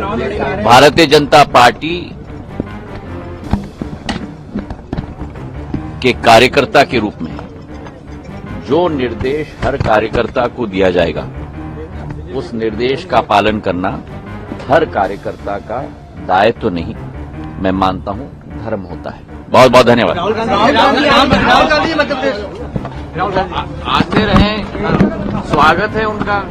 Bharatiya Janata party के कार्यकर्ता के रूप में जो निर्देश हर कार्यकर्ता को दिया जाएगा, उस निर्देश का पालन करना हर कार्यकर्ता का दायित्व नहीं, मैं मानता हूं धर्म होता है। बहुत बहुत धन्यवाद। आते रहें, स्वागत है उनका।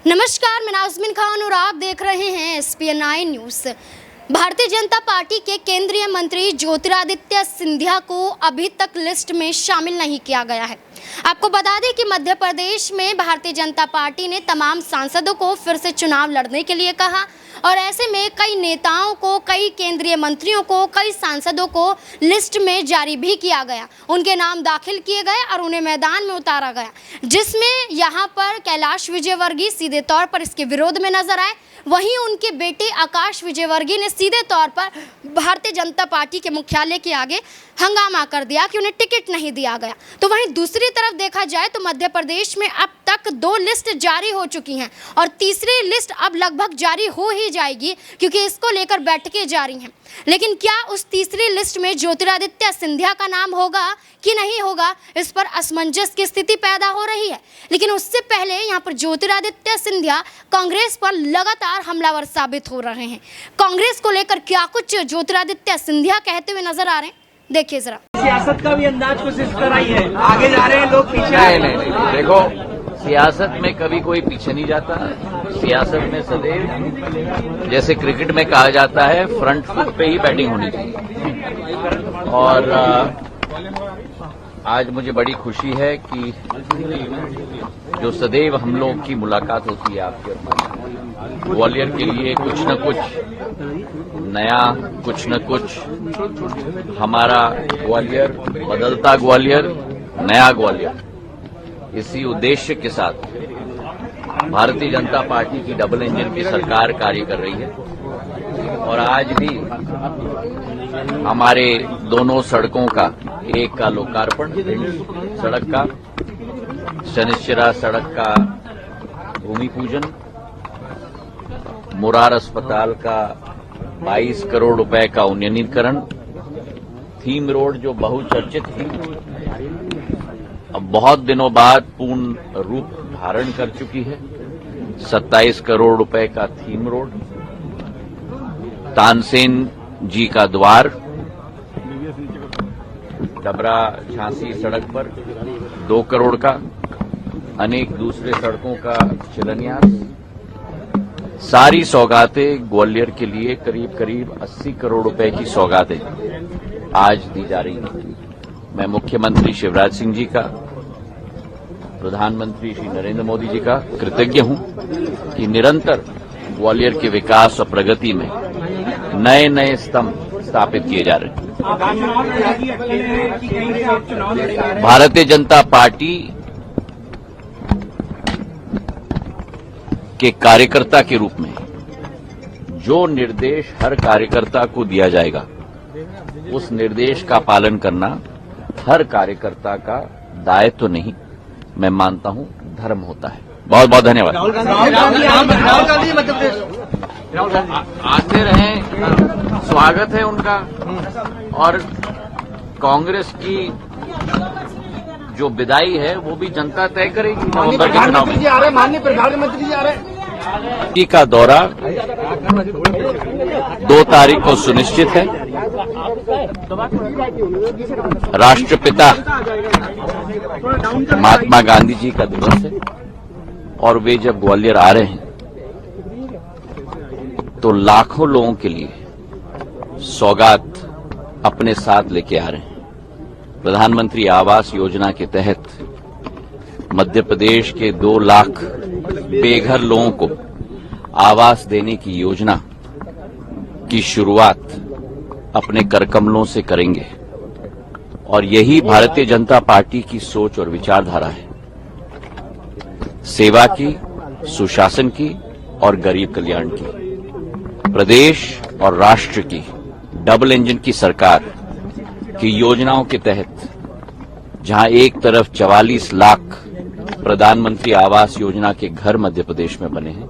नमस्कार, मैं नाज़मीन खान और आप देख रहे हैं SPN9 news. Bharatiya Janata party के केंद्रीय मंत्री ज्योतिरादित्य सिंधिया को अभी तक लिस्ट में शामिल नहीं किया गया है। आपको बता दें कि मध्य प्रदेश में भारतीय जनता पार्टी ने तमाम सांसदों को फिर से चुनाव लड़ने के लिए कहा और ऐसे में कई नेताओं को, कई केंद्रीय मंत्रियों को, कई सांसदों को लिस्ट में जारी भी किया गया। उनके नाम दाखिल किए गए और उन्हें मैदान में उतारा गया, जिसमें यहाँ पर कैलाश विजयवर्गीय सीधे तौर पर इसके विरोध में नजर आए। वहीं उनके बेटे आकाश विजयवर्गीय ने सीधे तौर पर भारतीय जनता पार्टी के मुख्यालय के आगे हंगामा कर दिया कि उन्हें टिकट नहीं दिया गया। तो वहीं दूसरी तरफ देखा जाए तो मध्य प्रदेश में अब तक 2 लिस्ट जारी हो चुकी हैं और तीसरी लिस्ट अब लगभग जारी हो ही जाएगी, क्योंकि इसको लेकर बैठकें जारी हैं। लेकिन क्या उस तीसरी लिस्ट में ज्योतिरादित्य सिंधिया का नाम होगा कि नहीं होगा, इस पर असमंजस की स्थिति पैदा हो रही है। लेकिन उससे पहले यहाँ पर ज्योतिरादित्य सिंधिया कांग्रेस पर लगातार हमलावर साबित हो रहे हैं। कांग्रेस को लेकर क्या कुछ ज्योतिरादित्य सिंधिया कहते हुए नजर आ रहे हैं, देखिए जरा। सियासत का भी अंदाज कुछ इस तरह ही है, आगे जा रहे हैं लोग, पीछे नहीं। देखो, सियासत में कभी कोई पीछे नहीं जाता। सियासत में सदैव, जैसे क्रिकेट में कहा जाता है, फ्रंट फुट पे ही बैटिंग होनी चाहिए। और आज मुझे बड़ी खुशी है कि जो सदैव हम लोग की मुलाकात होती है आपके, ग्वालियर के लिए कुछ न कुछ नया, कुछ न कुछ हमारा ग्वालियर, बदलता ग्वालियर, नया ग्वालियर, इसी उद्देश्य के साथ भारतीय जनता पार्टी की डबल इंजन की सरकार कार्य कर रही है। और आज भी हमारे दोनों सड़कों का, एक का लोकार्पण सड़क का, शनिश्चरा सड़क का भूमि पूजन, मुरार अस्पताल का 22 करोड़ रुपए का उन्नयनीकरण, थीम रोड जो बहुचर्चित थी, अब बहुत दिनों बाद पूर्ण रूप धारण कर चुकी है। 27 करोड़ रुपए का थीम रोड, तानसेन जी का द्वार, डबरा झांसी सड़क पर 2 करोड़ का, अनेक दूसरे सड़कों का शिलान्यास, सारी सौगातें ग्वालियर के लिए करीब करीब 80 करोड़ रुपए की सौगातें आज दी जा रही हैं। मैं मुख्यमंत्री शिवराज सिंह जी का, प्रधानमंत्री श्री नरेंद्र मोदी जी का कृतज्ञ हूं कि निरंतर ग्वालियर के विकास और प्रगति में नए नए स्तंभ स्थापित किए जा रहे हैं। भारतीय जनता पार्टी के कार्यकर्ता के रूप में जो निर्देश हर कार्यकर्ता को दिया जाएगा, उस निर्देश का पालन करना हर कार्यकर्ता का दायित्व नहीं, मैं मानता हूं धर्म होता है। बहुत बहुत धन्यवाद। राहुल गांधी मध्य प्रदेश आते रहें, स्वागत है उनका। और कांग्रेस की जो विदाई है वो भी जनता तय करेगी नवंबर के चुनाव में। माननीय प्रधानमंत्री जी आ रहे हैं। का दौरा 2 तारीख को सुनिश्चित है। राष्ट्रपिता महात्मा गांधी जी का दिवस है और वे जब ग्वालियर आ रहे हैं तो लाखों लोगों के लिए सौगात अपने साथ लेके आ रहे हैं। प्रधानमंत्री आवास योजना के तहत मध्य प्रदेश के 2 लाख बेघर लोगों को आवास देने की योजना की शुरुआत अपने करकमलों से करेंगे और यही भारतीय जनता पार्टी की सोच और विचारधारा है। सेवा की, सुशासन की और गरीब कल्याण की, प्रदेश और राष्ट्र की डबल इंजन की सरकार की योजनाओं के तहत जहां एक तरफ 44 लाख प्रधानमंत्री आवास योजना के घर मध्य प्रदेश में बने हैं,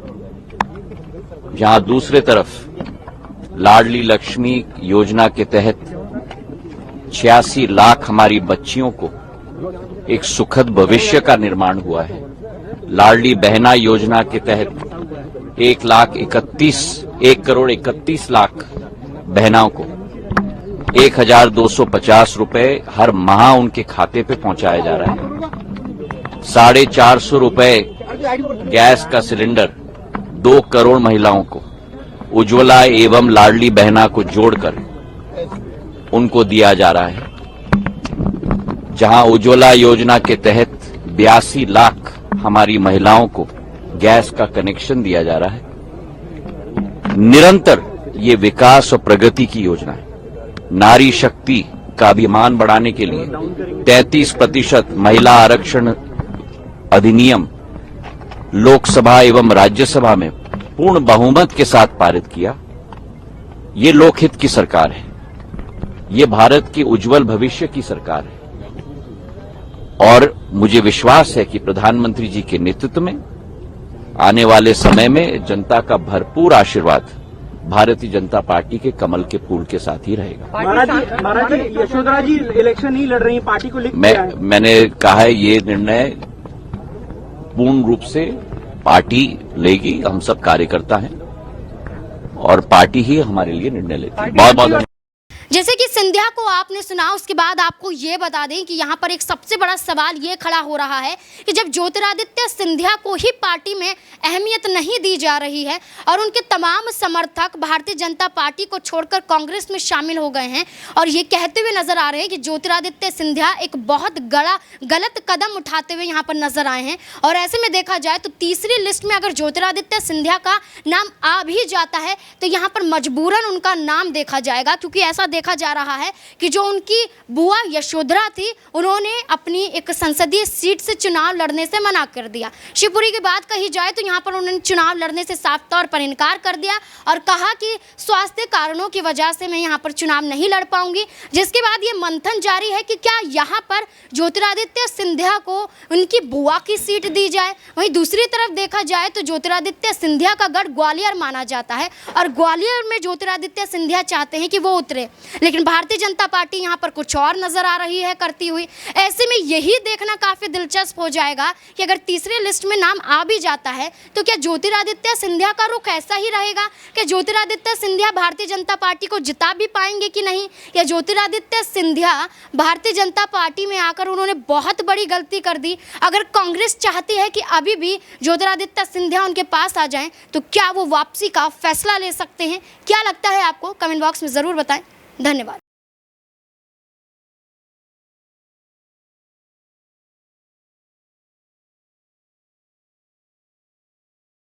जहां दूसरे तरफ लाडली लक्ष्मी योजना के तहत 86 लाख हमारी बच्चियों को एक सुखद भविष्य का निर्माण हुआ है। लाडली बहना योजना के तहत 1 करोड़ 31 लाख बहनाओं को 1250 रुपए हर माह उनके खाते पे पहुंचाया जा रहा है। 450 रुपए गैस का सिलेंडर 2 करोड़ महिलाओं को उज्ज्वला एवं लाडली बहना को जोड़कर उनको दिया जा रहा है। जहां उज्ज्वला योजना के तहत 82 लाख हमारी महिलाओं को गैस का कनेक्शन दिया जा रहा है। निरंतर ये विकास और प्रगति की योजना है। नारी शक्ति का अभिमान बढ़ाने के लिए 33% महिला आरक्षण अधिनियम लोकसभा एवं राज्यसभा में पूर्ण बहुमत के साथ पारित किया। ये लोकहित की सरकार है, ये भारत के उज्जवल भविष्य की सरकार है और मुझे विश्वास है कि प्रधानमंत्री जी के नेतृत्व में आने वाले समय में जनता का भरपूर आशीर्वाद भारतीय जनता पार्टी के कमल के फूल के साथ ही रहेगा। महाराज जी, यशोधरा जी इलेक्शन नहीं लड़ रही, पार्टी को लिख दिया है। मैंने कहा है ये निर्णय पूर्ण रूप से पार्टी लेगी। हम सब कार्यकर्ता हैं और पार्टी ही हमारे लिए निर्णय लेती है। बहुत बहुत जैसे कि सिंधिया को आपने सुना, उसके बाद आपको ये बता दें कि यहाँ पर एक सबसे बड़ा सवाल ये खड़ा हो रहा है कि जब ज्योतिरादित्य सिंधिया को ही पार्टी में अहमियत नहीं दी जा रही है और उनके तमाम समर्थक भारतीय जनता पार्टी को छोड़कर कांग्रेस में शामिल हो गए हैं और ये कहते हुए नजर आ रहे हैं कि ज्योतिरादित्य सिंधिया एक बहुत गलत कदम उठाते हुए यहाँ पर नजर आए हैं। और ऐसे में देखा जाए तो तीसरी लिस्ट में अगर ज्योतिरादित्य सिंधिया का नाम आ भी जाता है तो यहाँ पर मजबूरन उनका नाम देखा जाएगा, क्योंकि ऐसा देखा जा रहा है कि जो उनकी बुआ यशोधरा थी, उन्होंने अपनी एक संसदीय सीट से चुनाव लड़ने से मना कर दिया। शिवपुरी की बात कही जाए तो यहाँ पर उन्होंने चुनाव लड़ने से साफ तौर पर इनकार कर दिया और कहा कि स्वास्थ्य कारणों की वजह से मैं यहाँ पर चुनाव नहीं लड़ पाऊंगी। जिसके बाद ये मंथन जारी है कि क्या यहाँ पर ज्योतिरादित्य सिंधिया को उनकी बुआ की सीट दी जाए। वहीं दूसरी तरफ देखा जाए तो ज्योतिरादित्य सिंधिया का गढ़ ग्वालियर माना जाता है और ग्वालियर में ज्योतिरादित्य सिंधिया चाहते हैं कि वो उतरे, लेकिन भारतीय जनता पार्टी यहाँ पर कुछ और नजर आ रही है करती हुई। ऐसे में यही देखना काफी दिलचस्प हो जाएगा कि अगर तीसरे लिस्ट में नाम आ भी जाता है तो क्या ज्योतिरादित्य सिंधिया का रुख ऐसा ही रहेगा कि ज्योतिरादित्य सिंधिया भारतीय जनता पार्टी को जिता भी पाएंगे कि नहीं, या ज्योतिरादित्य सिंधिया भारतीय जनता पार्टी में आकर उन्होंने बहुत बड़ी गलती कर दी। अगर कांग्रेस चाहती है कि अभी भी ज्योतिरादित्य सिंधिया उनके पास आ जाएं तो क्या वो वापसी का फैसला ले सकते हैं? क्या लगता है आपको? कमेंट बॉक्स में जरूर बताएं। धन्यवाद।